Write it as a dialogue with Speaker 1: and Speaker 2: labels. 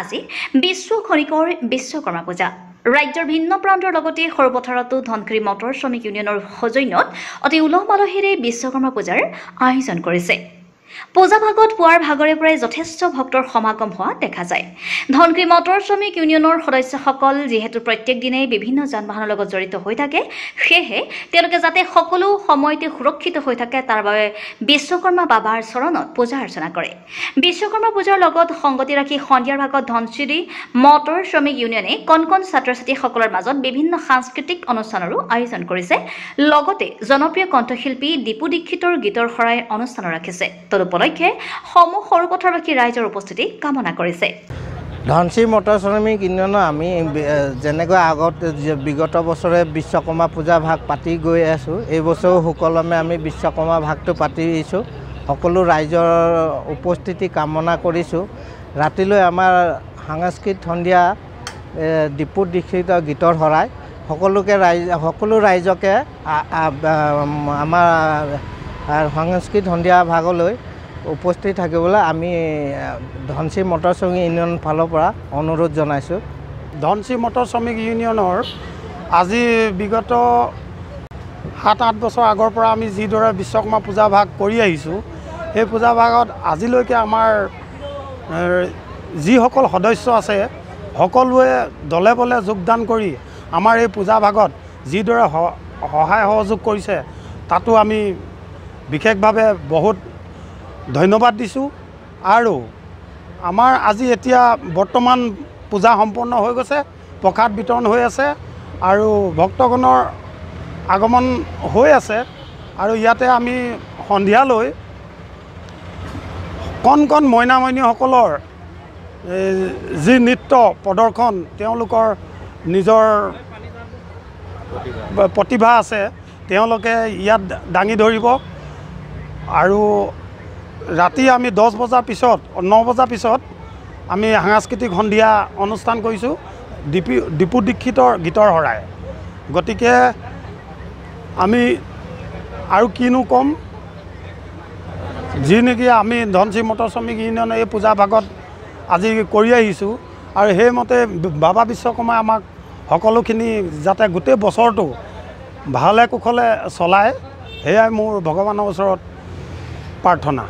Speaker 1: আজি বিশ্ব খনিকৰ বিশ্বকৰ্মা পূজা ৰাজ্যৰ ভিন্ন প্ৰান্তৰ লগতে সৰুপথাৰতো ধনশিৰি মটৰ শ্ৰমিক ইউনিয়নৰ সৌজন্যত অতি উলহ মালহেৰে বিশ্বকৰ্মা পূজাৰ আয়োজন কৰিছে। পূজা ভাগত পুৱাৰ ভাগৰে পৰাই যথেষ্ট ভক্তৰ সমাগম হোৱা দেখা যায়। ধনশিৰি মটৰ শ্ৰমিক ইউনিয়নৰ সদস্যসকল যিহেতু প্ৰত্যেক দিনেই বিভিন্ন যান বাহনৰ লগত জড়িত হৈ থাকে, সেয়েহে তেওঁলোকে যাতে সকলো সময়তে সুৰক্ষিত হৈ থাকে তাৰ বাবে বিশ্বকৰ্মা বাবাৰ চৰণত পূজা অৰ্চনা কৰে। বিশ্বকৰ্মা পূজাৰ লগত সংগতি ৰাখি সন্ধিয়াৰ ভাগত ধনশিৰি মটৰ শ্ৰমিক ইউনিয়নে কণ কণ ছাত্ৰ ছাত্ৰীসকলৰ মাজত বিভিন্ন সাংস্কৃতিক অনুষ্ঠানৰো আয়োজন কৰিছে। লগতে জনপ্ৰিয় কণ্ঠশিল্পী দীপু দীক্ষিতৰ গীতৰ শৰাই অনুষ্ঠানো ৰাখিছে। তদুপলক্ষে সমূহ সৰুপথাৰবাসী ৰাইজৰ উপস্থিতি কামনা কৰিছে।
Speaker 2: ধনশিৰি মটৰ শ্ৰমিক ইউনিয়নৰ আমি যেনেকৈ আগত বিগত বছৰে বিশ্বকৰ্মা পূজা ভাগ পাতি গৈ আছোঁ, এই বছৰো সুকলমে আমি বিশ্বকৰ্মা ভাগটো পাতি আহিছোঁ। সকলো ৰাইজৰ উপস্থিতি কামনা কৰিছোঁ। ৰাতিলৈ আমাৰ সাংস্কৃতিক সন্ধিয়া দীপু দীক্ষিতৰ গীতৰ শৰাই সকলো ৰাইজকে আমাৰ সাংস্কৃতিক সন্ধিয়া ভাগলৈ উপস্থিত থাকিবলৈ আমি ধনশিৰি মটৰ শ্ৰমিক ইউনিয়ন ফালৰ পৰা অনুৰোধ জনাইছোঁ।
Speaker 3: ধনশিৰি মটৰ শ্ৰমিক ইউনিয়নৰ আজি বিগত 7-8 বছৰ আগৰ পৰা আমি যিদৰে বিশ্বকৰ্মা পূজা ভাগ কৰি আহিছোঁ, সেই পূজা ভাগত আজিলৈকে আমাৰ যিসকল সদস্য আছে সকলোৱে দলে বলে যোগদান কৰি আমাৰ এই পূজা ভাগত যিদৰে সহায় সহযোগ কৰিছে, তাতো আমি বিশেষভাৱে বহুত ধন্যবাদ দিছোঁ। আৰু আমাৰ আজি এতিয়া বৰ্তমান পূজা সম্পন্ন হৈ গৈছে, প্ৰসাদ বিতৰণ হৈ আছে আৰু ভক্তগণৰ আগমন হৈ আছে। আৰু ইয়াতে আমি সন্ধিয়ালৈ কণ কণ মইনা মইনীসকলৰ যি নৃত্য প্ৰদৰ্শন, তেওঁলোকৰ নিজৰ প্ৰতিভা আছে, তেওঁলোকে ইয়াত দাঙি ধৰিব। আৰু ৰাতি আমি 10 বজাৰ পিছত 9 বজাৰ পিছত আমি সাংস্কৃতিক সন্ধিয়া অনুষ্ঠান কৰিছোঁ দীপু দীক্ষিতৰ গীতৰ শৰাই। গতিকে আমি আৰু কিনো ক'ম, যি নেকি আমি ধনশিৰি মটৰ শ্ৰমিক ইউনিয়নে এই পূজা ভাগত আজি কৰি আহিছোঁ, আৰু সেইমতে বাবা বিশ্বকৰ্মাই আমাক সকলোখিনি যাতে গোটেই বছৰটো ভালে কুশলে চলায়, সেয়াই মোৰ ভগৱানৰ ওচৰত প্ৰাৰ্থনা।